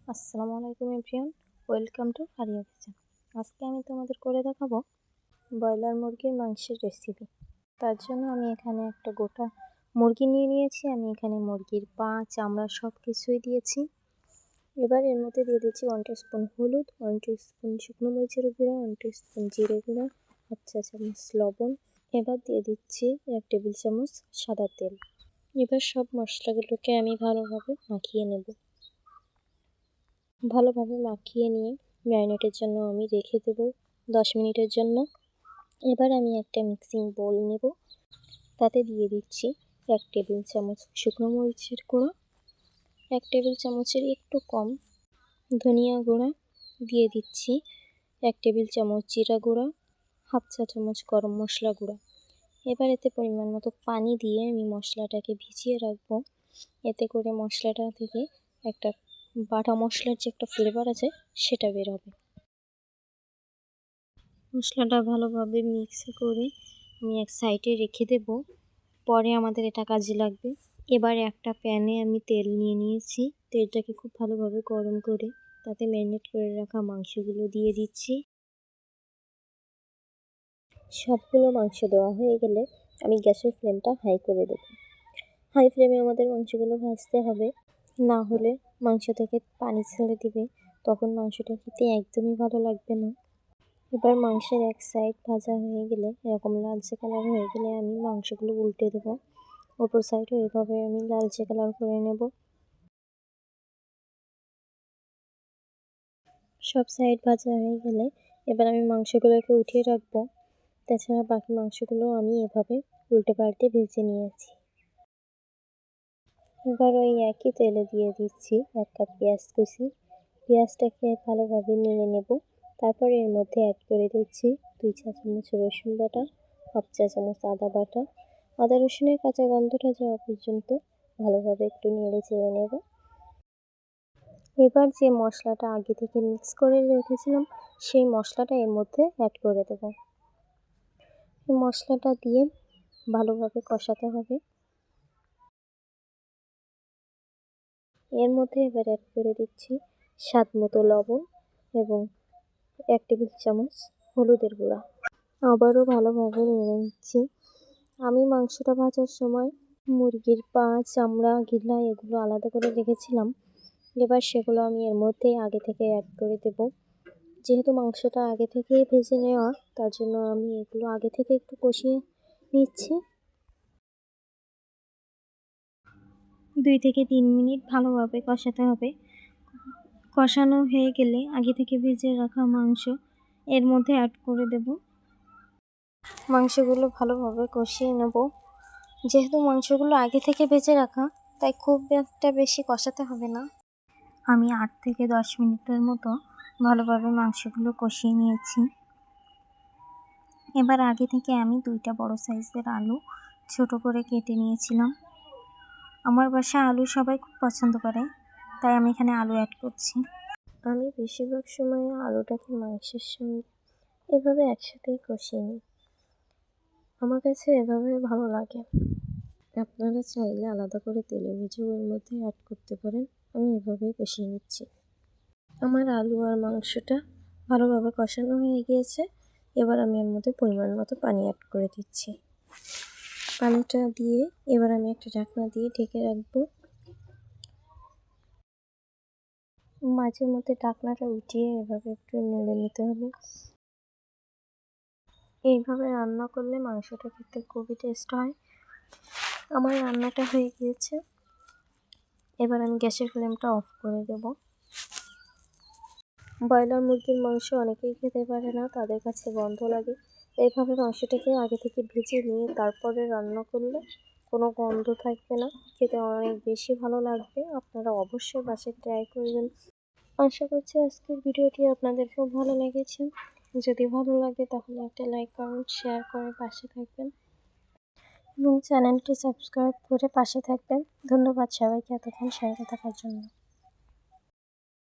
আসসালামু আলাইকুম everyone, welcome to Aria kitchen. আজকে আমি তোমাদের করে দেখাবো ব্রয়লার মুরগির মাংসের রেসিপি। তার জন্য আমি এখানে একটা গোটা মুরগি নিয়ে নিয়েছি। আমি এখানে মুরগির পা, চামড়া সব কিছুই দিয়েছি। এবার এর মধ্যে দিয়ে দিচ্ছি 1 টিস্পুন হলুদ, 1 টিস্পুন শুকনো মরিচের গুঁড়া, 1 টিস্পুন জিরে গুঁড়া, 1 চা চামচ লবণ। এবার দিয়ে দিচ্ছি 1 টেবিল চামচ সাদা তেল। এবার সব মশলাগুলোকে আমি ভালোভাবে মাখিয়ে নেব। ভালোভাবে মাখিয়ে নিয়ে ম্যারিনেটের জন্য আমি রেখে দেব 10 মিনিটের জন্য। এবার আমি একটা মিক্সিং বোল নেব, তাতে দিয়ে দিচ্ছি 1 টেবিল চামচ শুকনো মরিচের গুঁড়ো, 1 টেবিল চামচের একটু কম ধনিয়া গুঁড়া, দিয়ে দিচ্ছি 1 টেবিল চামচ জিরা গুঁড়া, 1/2 চা চামচ গরম মশলা গুঁড়া। এবার এতে পরিমাণ মতো পানি দিয়ে আমি মশলাটাকে ভিজিয়ে রাখবো। এতে করে মশলাটা থেকে একটা বাটা মশলার যে একটা ফ্লেভার আছে সেটা বের হবে। মশলাটা ভালোভাবে মিক্স করে আমি এক সাইডে রেখে দেব, পরে আমাদের এটা কাজে লাগবে। এবার একটা প্যানে আমি তেল নিয়ে নিয়েছি। তেলটাকে খুব ভালোভাবে গরম করে তাতে ম্যারিনেট করে রাখা মাংসগুলো দিয়ে দিচ্ছি। সবগুলো মাংস দেওয়া হয়ে গেলে আমি গ্যাসের ফ্লেমটা হাই করে দেব। হাই ফ্লেমে আমাদের মাংসগুলো ভাজতে হবে, না হলে মাংস থেকে পানি ছেড়ে দিবে, তখন মাংসটা খেতে একদমই ভালো লাগবে না। এবার মাংসের এক সাইড ভাজা হয়ে গেলে, এরকম লালচে কালার হয়ে গেলে আমি মাংসগুলো উল্টে দেবো। অপর সাইডও এভাবে আমি লালচে কালার করে নেব। সব সাইড ভাজা হয়ে গেলে এবার আমি মাংসগুলোকে উঠিয়ে রাখবো। তাছাড়া বাকি মাংসগুলো আমি এভাবে উল্টে পাল্টে ভেজে নিয়েছি। এবার ওই একই তেলে দিয়ে দিচ্ছি 1 কাপ পেঁয়াজ কুচি। পেঁয়াজটাকে ভালোভাবে নেড়ে নেব। তারপর এর মধ্যে অ্যাড করে দিচ্ছি 2 চা চামচ রসুন বাটা, 1/2 চা চামচ আদা বাটা। আদা রসুনের কাঁচা গন্ধটা যাওয়া পর্যন্ত ভালোভাবে একটু নেড়ে চেড়ে নেব। এবার যে মশলাটা আগে থেকে মিক্স করে রেখেছিলাম সেই মশলাটা এর মধ্যে অ্যাড করে দেব। এই মশলাটা দিয়ে ভালোভাবে কষাতে হবে। এর মধ্যে এবার অ্যাড করে দিচ্ছি স্বাদ মতো লবণ এবং 1 টেবিল চামচ হলুদের গুঁড়া। আবারও ভালোভাবে নেড়ে নিচ্ছি। আমি মাংসটা ভাজার সময় মুরগির পা, চামড়া, গিলা এগুলো আলাদা করে রেখেছিলাম। এবার সেগুলো আমি এর মধ্যে আগে থেকে অ্যাড করে দেব। যেহেতু মাংসটা আগে থেকেই ভেজে নেওয়া, তার জন্য আমি এগুলো আগে থেকে একটু কষিয়ে নিচ্ছি। 2 থেকে 3 মিনিট ভালোভাবে কষাতে হবে। কষানো হয়ে গেলে আগে থেকে ভেজে রাখা মাংস এর মধ্যে অ্যাড করে দেব। মাংসগুলো ভালোভাবে কষিয়ে নেব। যেহেতু মাংসগুলো আগে থেকে ভেজে রাখা, তাই খুব একটা বেশি কষাতে হবে না। আমি 8 থেকে 10 মিনিটের মতো ভালোভাবে মাংসগুলো কষিয়ে নিয়েছি। এবার আগে থেকে আমি 2টা বড় সাইজের আলু ছোট করে কেটে নিয়েছিলাম। আমার বাসায় আলু সবাই খুব পছন্দ করে, তাই আমি এখানে আলু অ্যাড করছি। আমি বেশিরভাগ সময় আলুটাকে মাংসের সঙ্গে এভাবে একসাথেই কষিয়ে নিই। আমার কাছে এভাবে ভালো লাগে। আপনারা চাইলে আলাদা করে তেলে ভেজেও এর মধ্যে অ্যাড করতে পারেন। আমি এভাবেই কষিয়ে নিচ্ছি। আমার আলু আর মাংসটা ভালোভাবে কষানো হয়ে গিয়েছে। এবার আমি এর মধ্যে পরিমাণ মতো পানি অ্যাড করে দিচ্ছি। পানিটা দিয়ে এবার আমি একটা ঢাকনা দিয়ে ঢেকে রাখবো। মাঝে মধ্যে ঢাকনাটা উঠিয়ে এভাবে একটু নেড়ে নিতে হবে। এইভাবে রান্না করলে মাংসটা খেতে খুবই টেস্ট হয়। আমার রান্নাটা হয়ে গিয়েছে। এবার আমি গ্যাসের ফ্লেমটা অফ করে দেব। ব্রয়লার মুরগির মাংস অনেকেই খেতে পারে না, তাদের কাছে গন্ধ লাগে। এইভাবে মাংসটাকে আগে থেকে ভেজে নিয়ে তারপরে রান্না করলে কোনো গন্ধ থাকবে না, খেতে অনেক বেশি ভালো লাগবে। আপনারা অবশ্যই বাসায় ট্রাই করবেন। আশা করছি আজকের ভিডিওটি আপনাদের খুব ভালো লেগেছে। যদি ভালো লাগে তাহলে একটা লাইক, কমেন্ট, শেয়ার করে পাশে থাকবেন এবং চ্যানেলটি সাবস্ক্রাইব করে পাশে থাকবেন। ধন্যবাদ সবাইকে এতক্ষণ সঙ্গে থাকার জন্য।